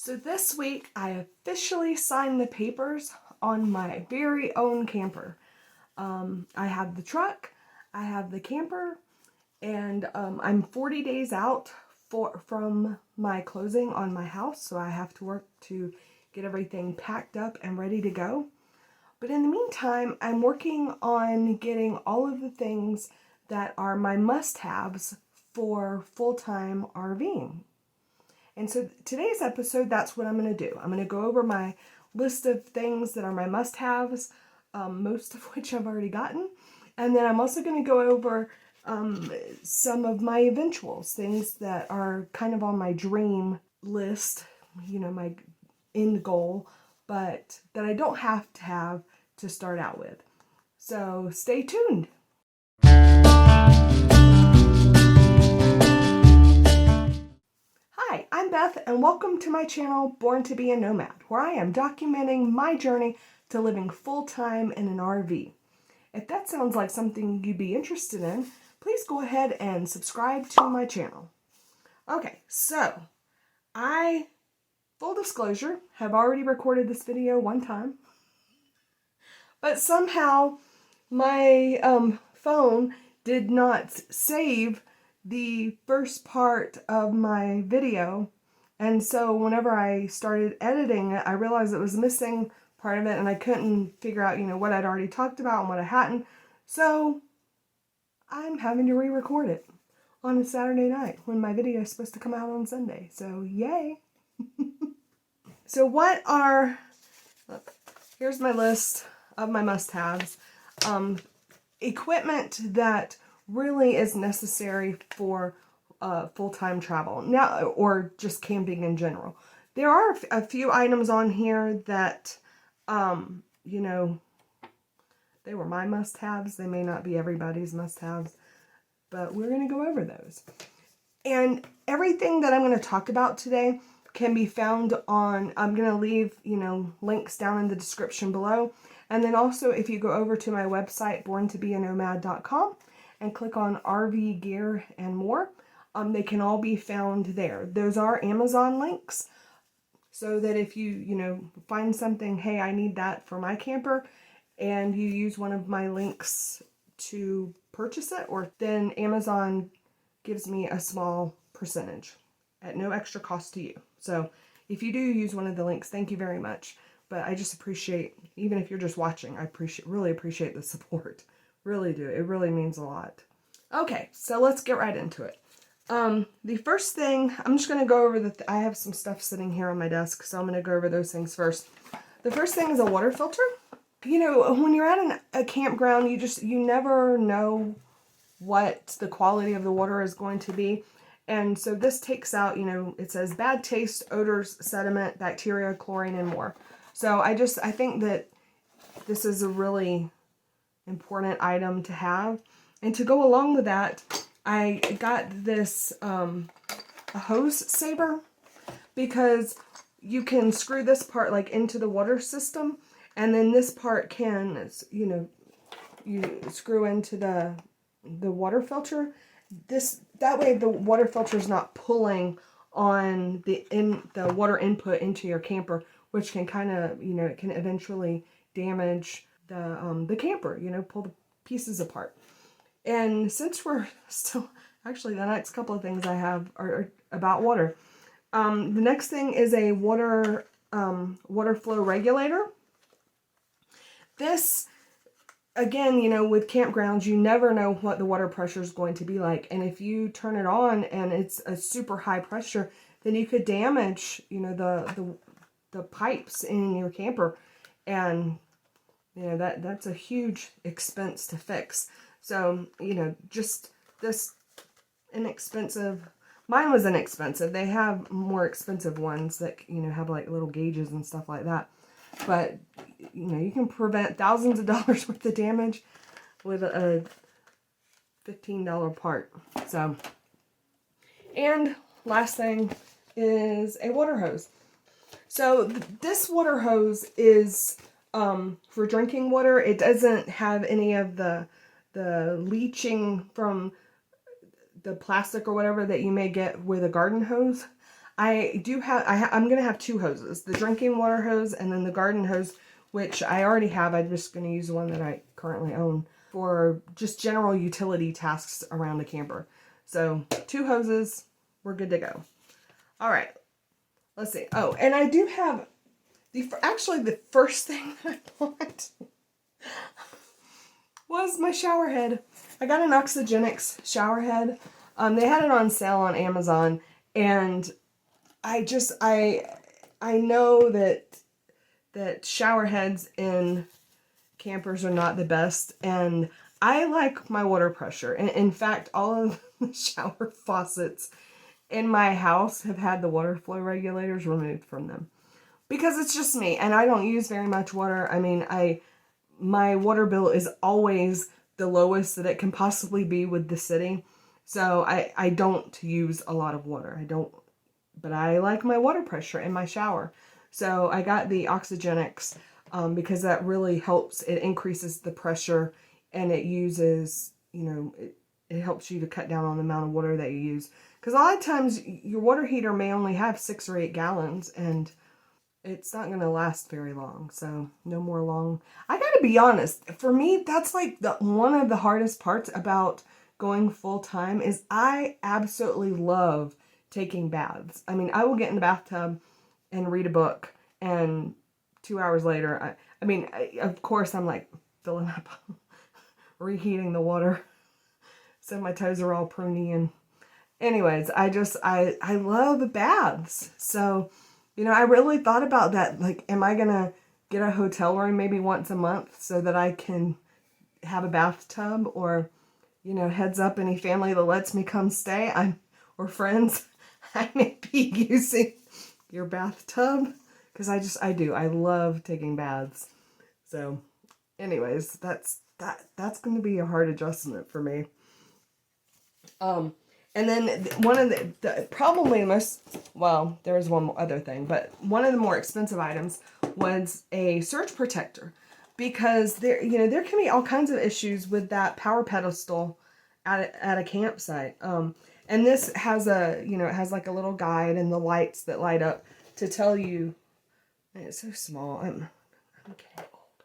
So this week I officially signed the papers on my very own camper. I have the truck, I have the camper, and I'm 40 days out from my closing on my house, so I have to work to get everything packed up and ready to go. But in the meantime, I'm working on getting all of the things that are my must-haves for full-time RVing. And so today's episode, that's what I'm going to do. I'm going to go over my list of things that are my must-haves, most of which I've already gotten. And then I'm also going to go over some of my eventuals, things that are kind of on my dream list, you know, my end goal, but that I don't have to start out with. So stay tuned. Hi, I'm Beth, and welcome to my channel, Born to be a Nomad, where I am documenting my journey to living full-time in an RV. If that sounds like something you'd be interested in, please go ahead and subscribe to my channel. Okay, so full disclosure, have already recorded this video one time, but somehow my phone did not save the first part of my video, and so whenever I started editing it, I realized it was missing part of it, and I couldn't figure out, you know, what I'd already talked about and what I hadn't, so I'm having to re-record it on a Saturday night when my video is supposed to come out on Sunday, so yay! So here's my list of my must-haves. Equipment that really is necessary for full-time travel now, or just camping in general. There are a few items on here that, you know, they were my must-haves. They may not be everybody's must-haves, but we're going to go over those. And everything that I'm going to talk about today can be found on, I'm going to leave, you know, links down in the description below. And then also, if you go over to my website, borntobeanomad.com, and click on RV gear and more, they can all be found there. Those are Amazon links, so that if you find something, hey, I need that for my camper, and you use one of my links to purchase it, or then Amazon gives me a small percentage at no extra cost to you. So if you do use one of the links, thank you very much. But I just appreciate, even if you're just watching, I really appreciate the support. Really do. It really means a lot. Okay, so let's get right into it. The first thing, I'm just going to go over I have some stuff sitting here on my desk, so I'm going to go over those things first. The first thing is a water filter. You know, when you're at a campground, you never know what the quality of the water is going to be. And so this takes out, you know, it says bad taste, odors, sediment, bacteria, chlorine, and more. So I think that this is a really important item to have. And to go along with that, I got this a hose saver, because you can screw this part like into the water system, and then this part can, you know, you screw into the water filter. That way the water filter is not pulling on the water input into your camper, which can kind of, you know, it can eventually damage the camper, you know, pull the pieces apart. And since we're still, actually the next couple of things I have are about water. The next thing is a water flow regulator. This, again, you know, with campgrounds, you never know what the water pressure is going to be like. And if you turn it on and it's a super high pressure, then you could damage, you know, the pipes in your camper. And, you know, that's a huge expense to fix. So, you know, just this inexpensive, mine was inexpensive. They have more expensive ones that, you know, have like little gauges and stuff like that. But, you know, you can prevent thousands of dollars worth of damage with a $15 part. So, and last thing is a water hose. So this water hose is for drinking water. It doesn't have any of the leaching from the plastic or whatever that you may get with a garden hose. I do have, I'm going to have 2 hoses, the drinking water hose and then the garden hose, which I already have. I'm just going to use the one that I currently own for just general utility tasks around the camper. So 2 hoses, we're good to go. All right, let's see. Oh, and I do have actually the first thing that I bought was my shower head. I got an Oxygenics shower head. They had it on sale on Amazon, and I know that shower heads in campers are not the best, and I like my water pressure. And in fact, all of the shower faucets in my house have had the water flow regulators removed from them because it's just me, and I don't use very much water. I mean, my water bill is always the lowest that it can possibly be with the city. So I don't use a lot of water. But I like my water pressure in my shower. So I got the Oxygenics because that really helps. It increases the pressure, and it uses, it helps you to cut down on the amount of water that you use. Because a lot of times your water heater may only have 6 or 8 gallons, and it's not going to last very long. So no more long. I got to be honest. For me, that's like one of the hardest parts about going full time is I absolutely love taking baths. I mean, I will get in the bathtub and read a book, and 2 hours later, of course, I'm like filling up, reheating the water, so my toes are all pruny. And anyways, I love baths. So, I really thought about that. Like, am I gonna get a hotel room maybe once a month so that I can have a bathtub? Or, heads up, any family that lets me come stay, or friends, I may be using your bathtub because I do. I love taking baths. So, anyways, that's going to be a hard adjustment for me. And then one of the probably the most, well, there was one other thing, but one of the more expensive items was a surge protector, because there can be all kinds of issues with that power pedestal at a campsite. And this has it has like a little guide and the lights that light up to tell you. It's so small. I'm getting old.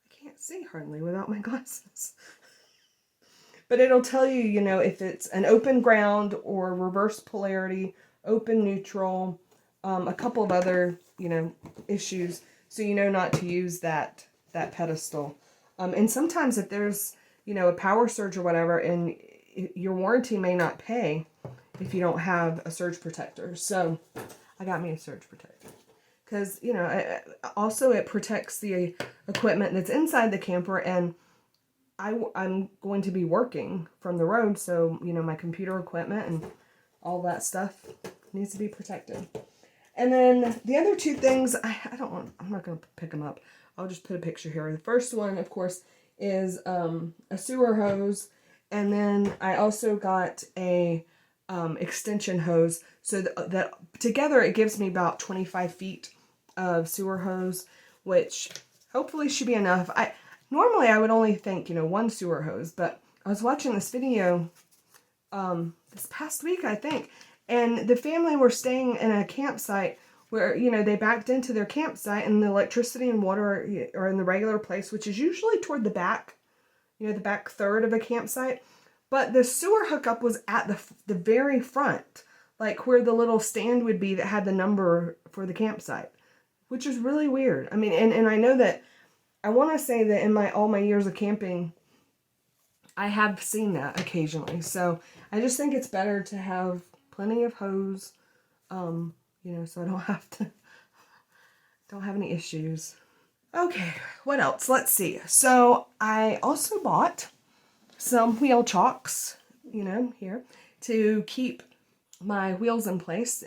I can't see hardly without my glasses. But it'll tell you, if it's an open ground or reverse polarity, open neutral, a couple of other, issues, so not to use that pedestal. And sometimes if there's, a power surge or whatever, and your warranty may not pay if you don't have a surge protector. So I got me a surge protector because, also it protects the equipment that's inside the camper, and I'm going to be working from the road, so, my computer equipment and all that stuff needs to be protected. And then the other 2 things, I'm not going to pick them up. I'll just put a picture here. The first one, of course, is a sewer hose, and then I also got a extension hose, so that together it gives me about 25 feet of sewer hose, which hopefully should be enough. Normally, I would only think, 1 sewer hose, but I was watching this video this past week, I think, and the family were staying in a campsite where, they backed into their campsite, and the electricity and water are in the regular place, which is usually toward the back, the back third of a campsite, but the sewer hookup was at the very front, like where the little stand would be that had the number for the campsite, which is really weird. I mean, and I know that I want to say that in all my years of camping, I have seen that occasionally. So I just think it's better to have plenty of hose, so I don't have any issues. Okay, what else? Let's see. So I also bought some wheel chocks, here to keep my wheels in place,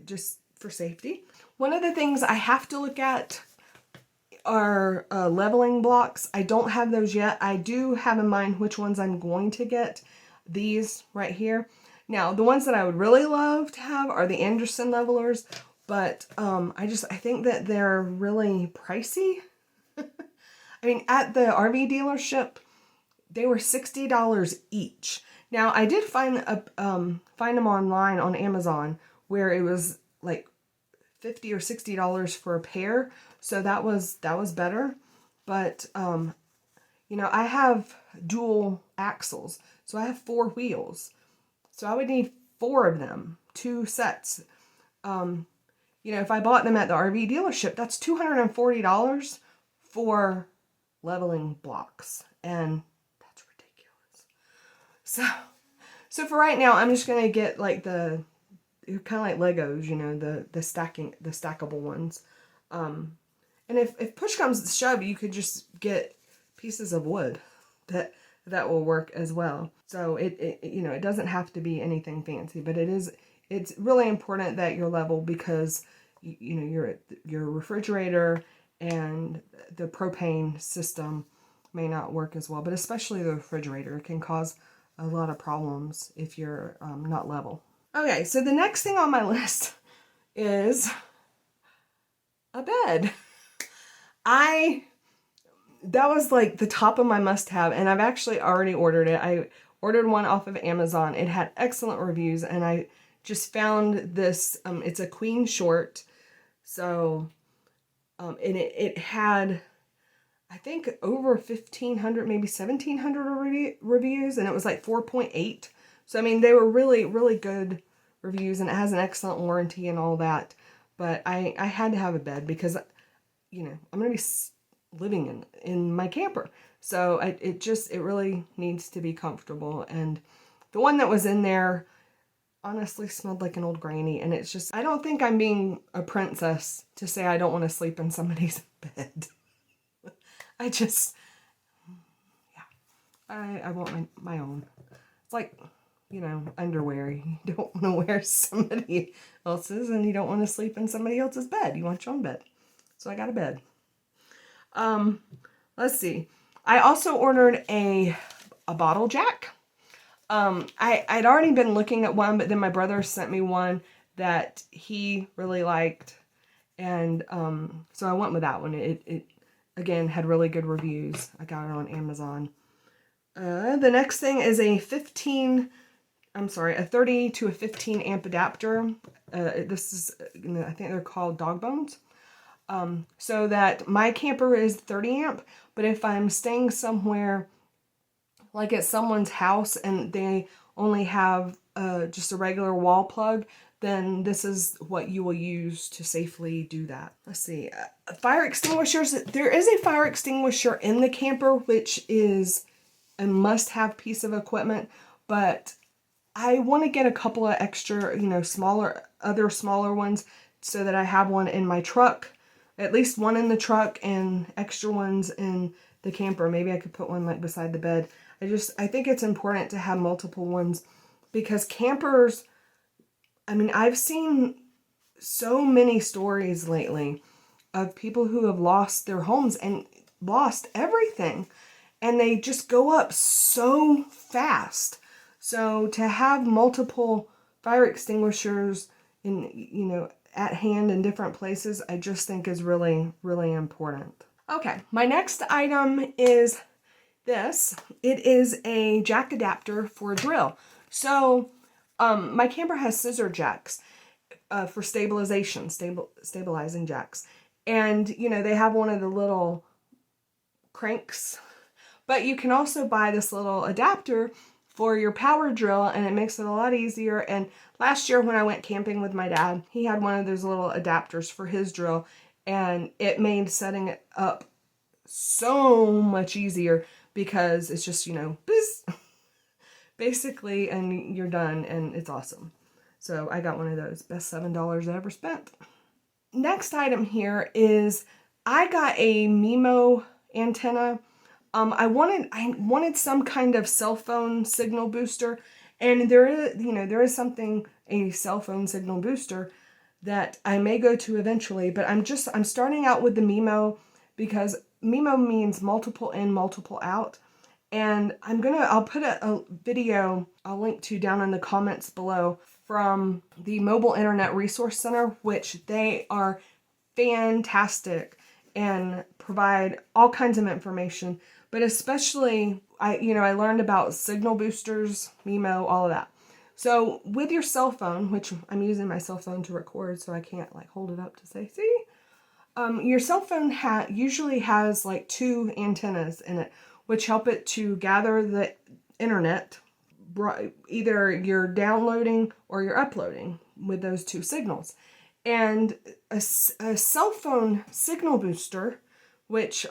just for safety. One of the things I have to look at are leveling blocks. I don't have those yet. I do have in mind which ones I'm going to get. These right here. Now, the ones that I would really love to have are the Anderson levelers, but I think that they're really pricey. I mean, at the RV dealership, they were $60 each. Now, I did find them online on Amazon where it was like $50 or $60 for a pair. So that was better. But, you know, I have dual axles. So I have 4 wheels. So I would need 4 of them, 2 sets. You know, if I bought them at the RV dealership, that's $240 for leveling blocks. And that's ridiculous. So for right now, I'm just going to get like the kind of like Legos, you know, the stackable ones. And if push comes to shove, you could just get pieces of wood that will work as well. So it you know, it doesn't have to be anything fancy, but it's really important that you're level, because you know, your refrigerator and the propane system may not work as well, but especially the refrigerator can cause a lot of problems if you're not level. Okay, so the next thing on my list is a bed. That was like the top of my must-have, and I've actually already ordered it. I ordered one off of Amazon. It had excellent reviews, and I just found this, it's a queen short, so, and it had, I think, over 1,500, maybe 1,700 reviews, and it was like 4.8. So, I mean, they were really, really good reviews, and it has an excellent warranty and all that. But I had to have a bed because, you know, I'm going to be living in my camper. So it really needs to be comfortable. And the one that was in there honestly smelled like an old granny. And it's just, I don't think I'm being a princess to say I don't want to sleep in somebody's bed. I just, yeah, I want my own. It's like, you know, underwear. You don't want to wear somebody else's, and you don't want to sleep in somebody else's bed. You want your own bed. So I got a bed. Let's see. I also ordered a bottle jack. I'd already been looking at one, but then my brother sent me one that he really liked, and so I went with that one. It again had really good reviews. I got it on Amazon. The next thing is a 30 to a 15 amp adapter. This is, I think they're called dog bones. So that my camper is 30 amp, but if I'm staying somewhere like at someone's house and they only have just a regular wall plug, then this is what you will use to safely do that. Let's see. Fire extinguishers. There is a fire extinguisher in the camper, which is a must-have piece of equipment, but I want to get a couple of extra, you know, other smaller ones so that I have one in my truck, at least one in the truck and extra ones in the camper. Maybe I could put one like beside the bed. I think it's important to have multiple ones because campers, I mean, I've seen so many stories lately of people who have lost their homes and lost everything, and they just go up so fast. So to have multiple fire extinguishers in, you know, at hand in different places, I just think is really, really important. Okay, my next item is this. It is a jack adapter for a drill. So my camper has scissor jacks for stabilization, stabilizing jacks. And, you know, they have one of the little cranks, but you can also buy this little adapter for your power drill, and it makes it a lot easier. And last year when I went camping with my dad, he had one of those little adapters for his drill, and it made setting it up so much easier because it's just, you know, basically, and you're done, and it's awesome. So I got one of those. Best $7 I ever spent. Next item here is I got a Memo antenna. I wanted some kind of cell phone signal booster, and there is something, a cell phone signal booster that I may go to eventually, but I'm starting out with the Memo because Memo means multiple in, multiple out. And I'll put a video I'll link to down in the comments below from the Mobile Internet Resource Center, which they are fantastic and provide all kinds of information. But especially, I learned about signal boosters, Memo, all of that. So with your cell phone, which I'm using my cell phone to record, so I can't like hold it up to say, see? Your cell phone usually has like 2 antennas in it, which help it to gather the internet. Either you're downloading or you're uploading with those 2 signals. And a cell phone signal booster, which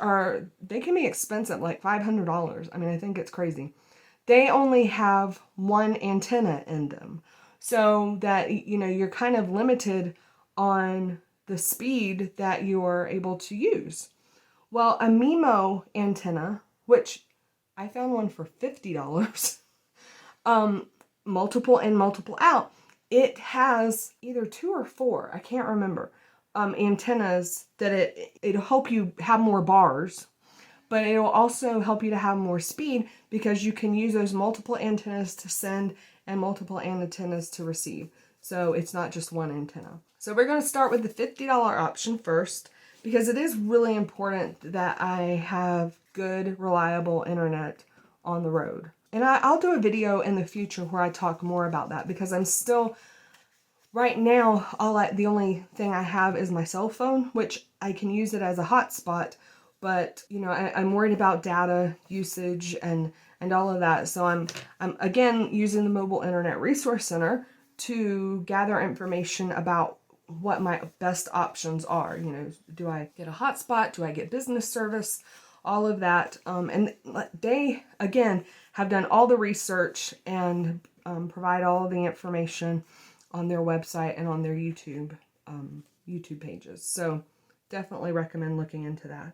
they can be expensive, like $500. I mean, I think it's crazy. They only have 1 antenna in them, so that you're kind of limited on the speed that you're able to use. Well, a Memo antenna, which I found one for $50, multiple in, multiple out. It has either 2 or 4, I can't remember, antennas that it'll help you have more bars, but it will also help you to have more speed because you can use those multiple antennas to send and multiple antennas to receive. So it's not just 1 antenna. So we're going to start with the $50 option first, because it is really important that I have good, reliable internet on the road. And I'll do a video in the future where I talk more about that, because I'm still, right now, the only thing I have is my cell phone, which I can use it as a hotspot, but I'm worried about data usage and all of that. So I'm again using the Mobile Internet Resource Center to gather information about what my best options are. Do I get a hotspot? Do I get business service? All of that. And they, again, have done all the research and provide all of the information on their website and on their YouTube pages. So definitely recommend looking into that.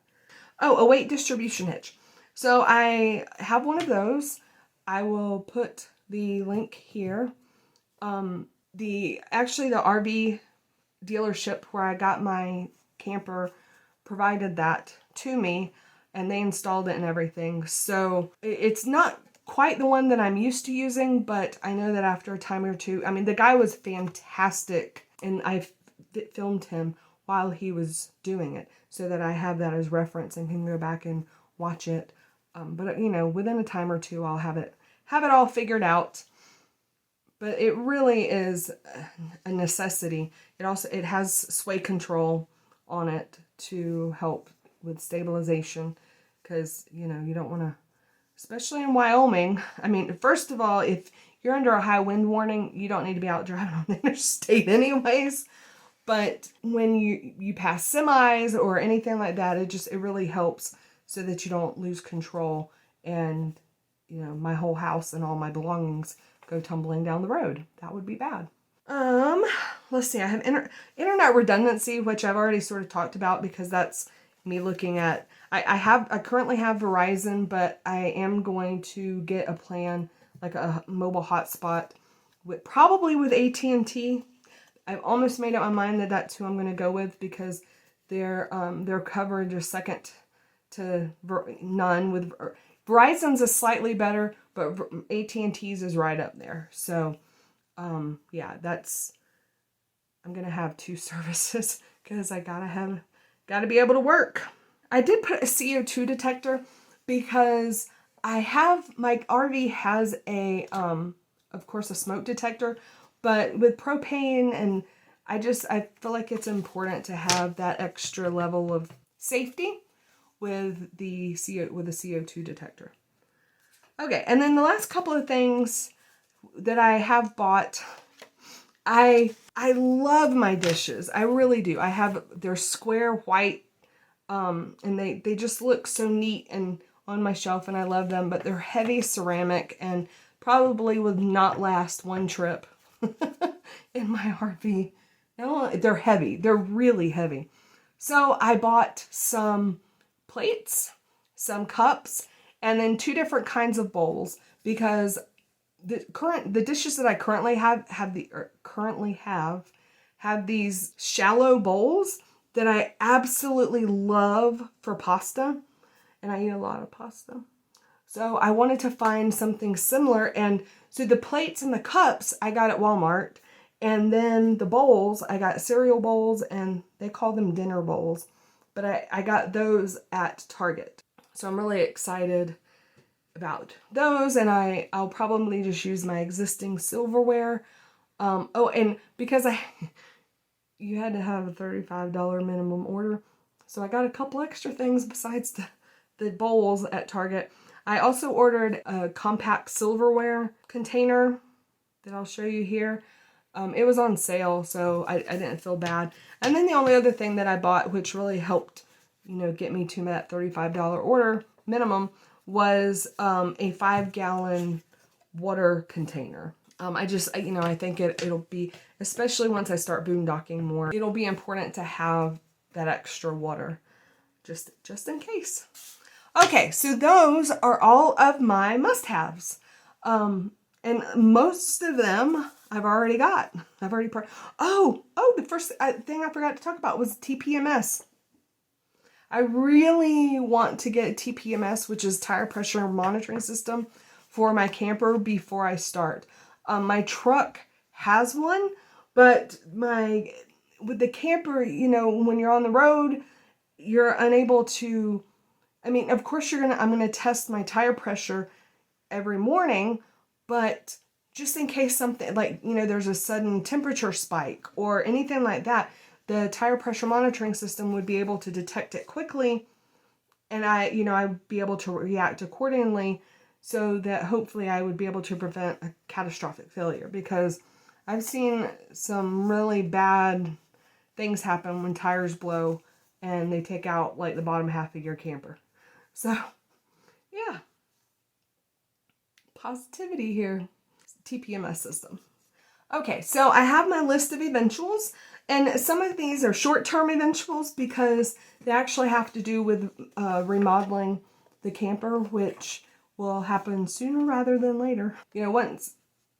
Oh, a weight distribution hitch. So I have one of those. I will put the link here. The RV dealership where I got my camper provided that to me, and they installed it and everything. So it's not quite the one that I'm used to using, but I know that after a time or two, I mean, the guy was fantastic, and I filmed him while he was doing it so that I have that as reference and can go back and watch it. But within a time or two, I'll have it all figured out. But it really is a necessity. It has sway control on it to help with stabilization, because you don't want to, especially in Wyoming. I mean, first of all, if you're under a high wind warning, you don't need to be out driving on the interstate anyways. But when you pass semis or anything like that, it really helps so that you don't lose control and my whole house and all my belongings go tumbling down the road. That would be bad. Let's see. I have internet redundancy, which I've already sort of talked about, because that's me looking at. I currently have Verizon, but I am going to get a plan, like a mobile hotspot, probably with AT&T. I've almost made up my mind that that's who I'm going to go with, because their coverage is second to none. With Verizon's is slightly better, but AT&T's is right up there. So, yeah, I'm going to have 2 services because I gotta be able to work. I did put a CO2 detector because my RV has of course, a smoke detector, but with propane, and I feel like it's important to have that extra level of safety with the CO2 detector. Okay, and then the last couple of things that I have bought, I love my dishes. I really do. They're square white, and they just look so neat and on my shelf, and I love them, but they're heavy ceramic and probably would not last 1 trip in my RV. No, they're heavy. They're really heavy. So I bought some plates, some cups, and then 2 different kinds of bowls, because the dishes that I currently have these shallow bowls that I absolutely love for pasta, and I eat a lot of pasta. So I wanted to find something similar, and so the plates and the cups I got at Walmart, and then the bowls, I got cereal bowls, and they call them dinner bowls, but I got those at Target. So I'm really excited about those, and I'll probably just use my existing silverware. Oh, and because you had to have a $35 minimum order, so I got a couple extra things besides the bowls at Target. I also ordered a compact silverware container that I'll show you here. It was on sale, so I didn't feel bad. And then the only other thing that I bought, which really helped, get me to that $35 order minimum, was a 5-gallon water container. I think it'll be, especially once I start boondocking more, it'll be important to have that extra water, just in case. Okay, so those are all of my must-haves. And most of them I've already got. The first thing I forgot to talk about was TPMS. I really want to get TPMS, which is tire pressure monitoring system, for my camper before I start. My truck has one, but with the camper, when you're on the road, you're unable to. I mean, of course I'm gonna test my tire pressure every morning, but just in case something like, there's a sudden temperature spike or anything like that, the tire pressure monitoring system would be able to detect it quickly, and I'd be able to react accordingly, so that hopefully I would be able to prevent a catastrophic failure, because I've seen some really bad things happen when tires blow and they take out like the bottom half of your camper. So, yeah. Positivity here. TPMS system. Okay, so I have my list of eventuals, and some of these are short-term eventuals because they actually have to do with remodeling the camper, which will happen sooner rather than later.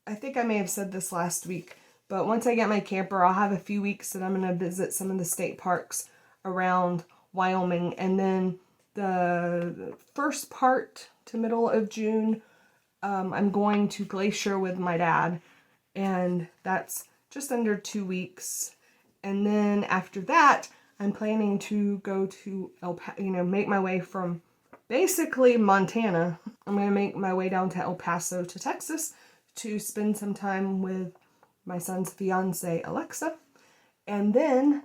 I think I may have said this last week, but once I get my camper, I'll have a few weeks that I'm going to visit some of the state parks around Wyoming, and then the first part to middle of June, I'm going to Glacier with my dad, and that's just under 2 weeks. And then after that, I'm planning to go to make my way from basically Montana. I'm going to make my way down to El Paso to Texas to spend some time with my son's fiance, Alexa. And then,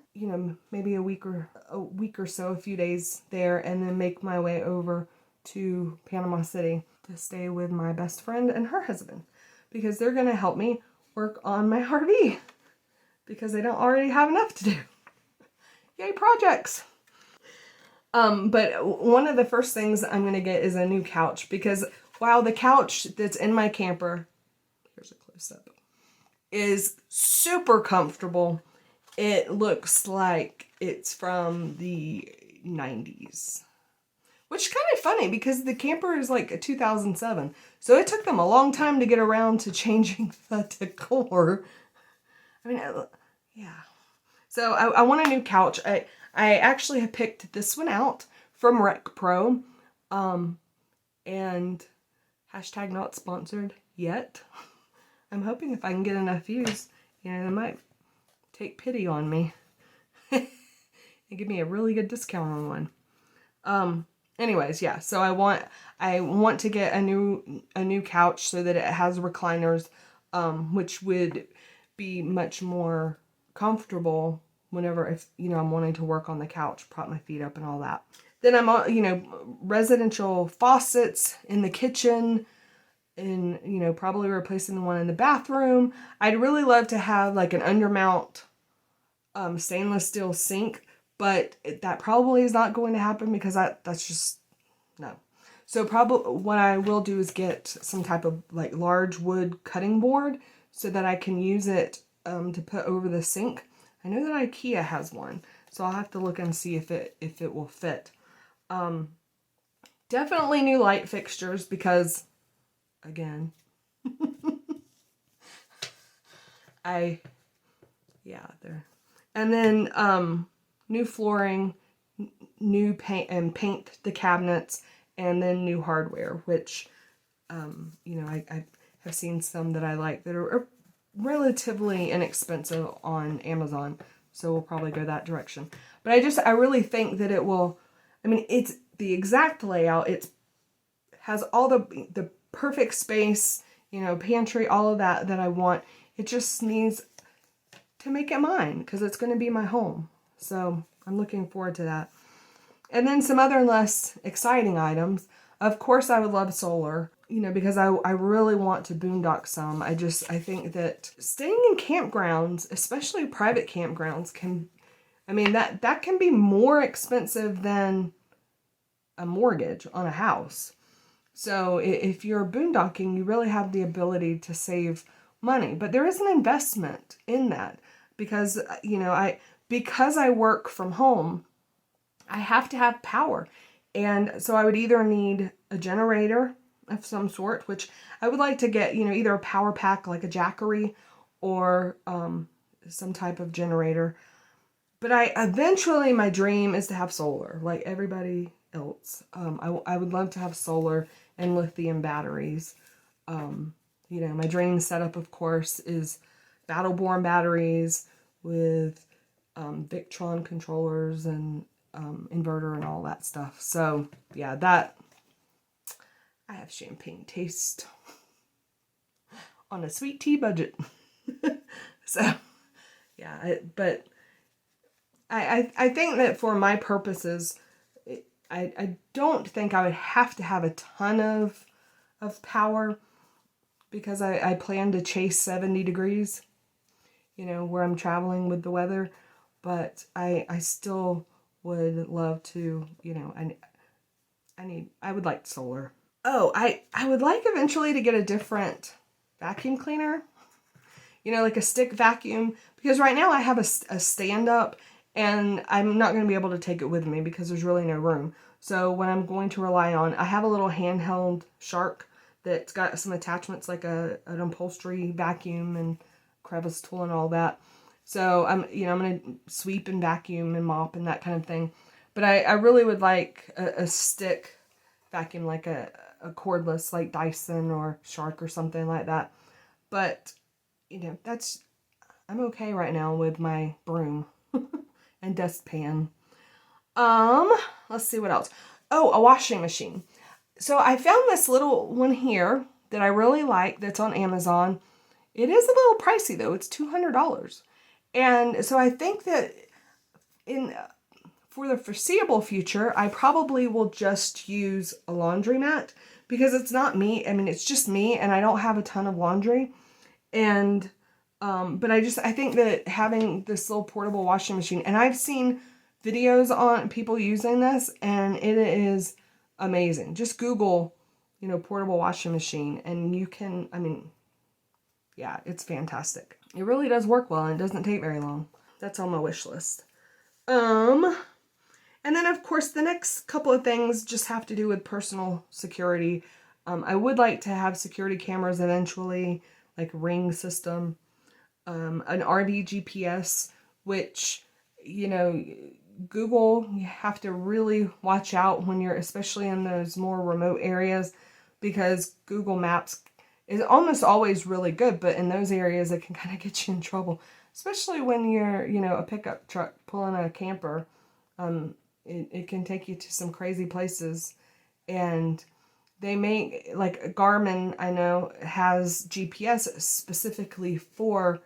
maybe a week or so, a few days there, and then make my way over to Panama City to stay with my best friend and her husband, because they're going to help me work on my RV because I don't already have enough to do. Yay, projects! But one of the first things I'm going to get is a new couch, because while the couch that's in my camper, here's a close-up, is super comfortable, it looks like it's from the 90s. Which is kind of funny because the camper is like a 2007. So it took them a long time to get around to changing the decor. I mean, yeah. So I want a new couch. I actually have picked this one out from Rec Pro. And hashtag not sponsored yet. I'm hoping if I can get enough views, they might take pity on me and give me a really good discount on one. Anyways, yeah, so I want to get a new couch so that it has recliners, which would be much more comfortable whenever I'm wanting to work on the couch, prop my feet up and all that. Then I'm residential faucets in the kitchen, and probably replacing the one in the bathroom. I'd really love to have like an undermount stainless steel sink, but that probably is not going to happen because that's just no. So probably what I will do is get some type of like large wood cutting board so that I can use it to put over the sink. I know that IKEA has one, so I'll have to look and see if it will fit. Definitely new light fixtures because, again, there. And then new flooring, new paint, and paint the cabinets, and then new hardware, which, I have seen some that I like that are relatively inexpensive on Amazon, so we'll probably go that direction. But I really think that it will, it's the exact layout, it's has all the perfect space, you know, pantry, all of that I want. It just needs to make it mine because it's going to be my home. So I'm looking forward to that. And then some other less exciting items. Of course, I would love solar, you know, because I really want to boondock some. I think that staying in campgrounds, especially private campgrounds, that can be more expensive than a mortgage on a house. So if you're boondocking, you really have the ability to save money. But there is an investment in that because, you know, because I work from home, I have to have power. And so I would either need a generator of some sort, which I would like to get, you know, either a power pack like a Jackery or some type of generator. But eventually my dream is to have solar like everybody else. I would love to have solar and lithium batteries. You know, my dream setup, of course, is Battle-Born batteries with Victron controllers and inverter and all that stuff. So yeah, I have champagne taste on a sweet tea budget. So yeah, but I think that for my purposes, I don't think I would have to have a ton of power because I plan to chase 70 degrees, you know, where I'm traveling with the weather. But I still would love to, you know, I would like solar. Oh, I would like eventually to get a different vacuum cleaner, you know, like a stick vacuum, because right now I have a stand-up and I'm not going to be able to take it with me because there's really no room. So what I'm going to rely on, I have a little handheld Shark that's got some attachments like an upholstery vacuum and crevice tool and all that. So I'm going to sweep and vacuum and mop and that kind of thing. But I really would like a stick vacuum, like a cordless, like Dyson or Shark or something like that. But, you know, I'm okay right now with my broom and dustpan. Let's see what else. Oh, a washing machine. So I found this little one here that I really like that's on Amazon. It is a little pricey though. It's $200. And so I think that for the foreseeable future, I probably will just use a laundromat because it's not me. I mean, it's just me and I don't have a ton of laundry. And, but I think that having this little portable washing machine, and I've seen videos on people using this and it is amazing. Just Google, you know, portable washing machine and you can, I mean, yeah, it's fantastic. It really does work well and it doesn't take very long. That's on my wish list. And then of course the next couple of things just have to do with personal security. I would like to have security cameras eventually, like Ring system, an RV GPS, which, you know, Google, you have to really watch out when you're, especially in those more remote areas, because Google Maps is almost always really good, but in those areas it can kind of get you in trouble, especially when you're, you know, a pickup truck pulling a camper. It can take you to some crazy places, and they make, like Garmin, I know, has GPS specifically for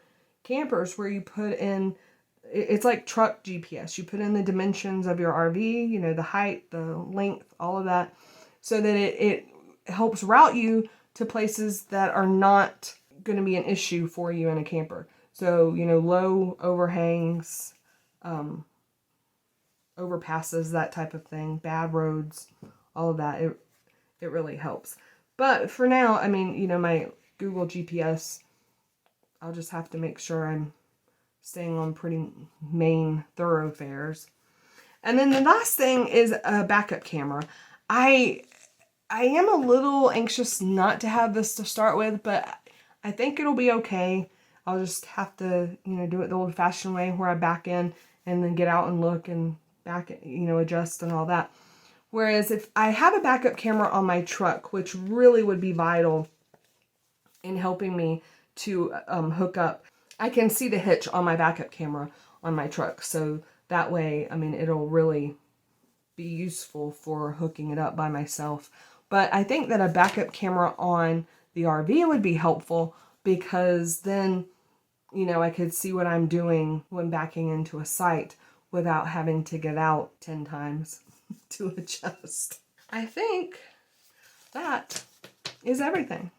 campers where you put in, it's like truck GPS. You put in the dimensions of your RV, you know, the height, the length, all of that, so that it helps route you to places that are not going to be an issue for you in a camper. So, you know, low overhangs, overpasses, that type of thing, bad roads, all of that. It really helps. But for now, I mean, you know, my Google GPS, I'll just have to make sure I'm staying on pretty main thoroughfares. And then the last thing is a backup camera. I am a little anxious not to have this to start with, but I think it'll be okay. I'll just have to, you know, do it the old-fashioned way where I back in and then get out and look and back, you know, adjust and all that. Whereas if I have a backup camera on my truck, which really would be vital in helping me to hook up, I can see the hitch on my backup camera on my truck. So that way, I mean, it'll really be useful for hooking it up by myself. But I think that a backup camera on the RV would be helpful, because then, you know, I could see what I'm doing when backing into a site without having to get out 10 times to adjust. I think that is everything.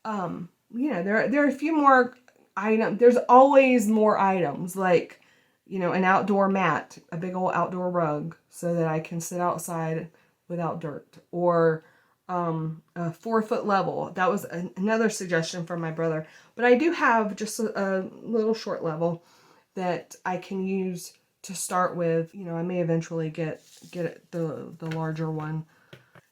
You know, there are a few more items. There's always more items, like, you know, an outdoor mat, a big old outdoor rug so that I can sit outside without dirt, or a 4-foot level. That was another suggestion from my brother. But I do have just a little short level that I can use to start with. You know, I may eventually get the larger one.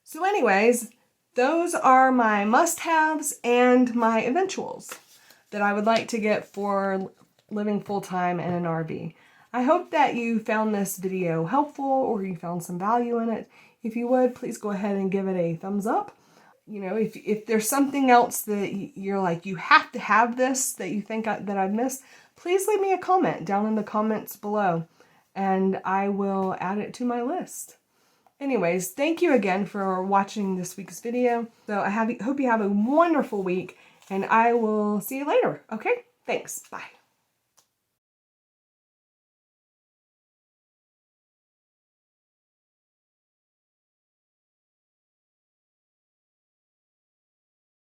So anyways, those are my must-haves and my eventuals that I would like to get for living full-time in an RV. I hope that you found this video helpful, or you found some value in it. If you would, please go ahead and give it a thumbs up. You know, if there's something else that you're like, you have to have this, that you think that I've missed, please leave me a comment down in the comments below, and I will add it to my list. Anyways, thank you again for watching this week's video. So I hope you have a wonderful week, and I will see you later. Okay? Thanks. Bye.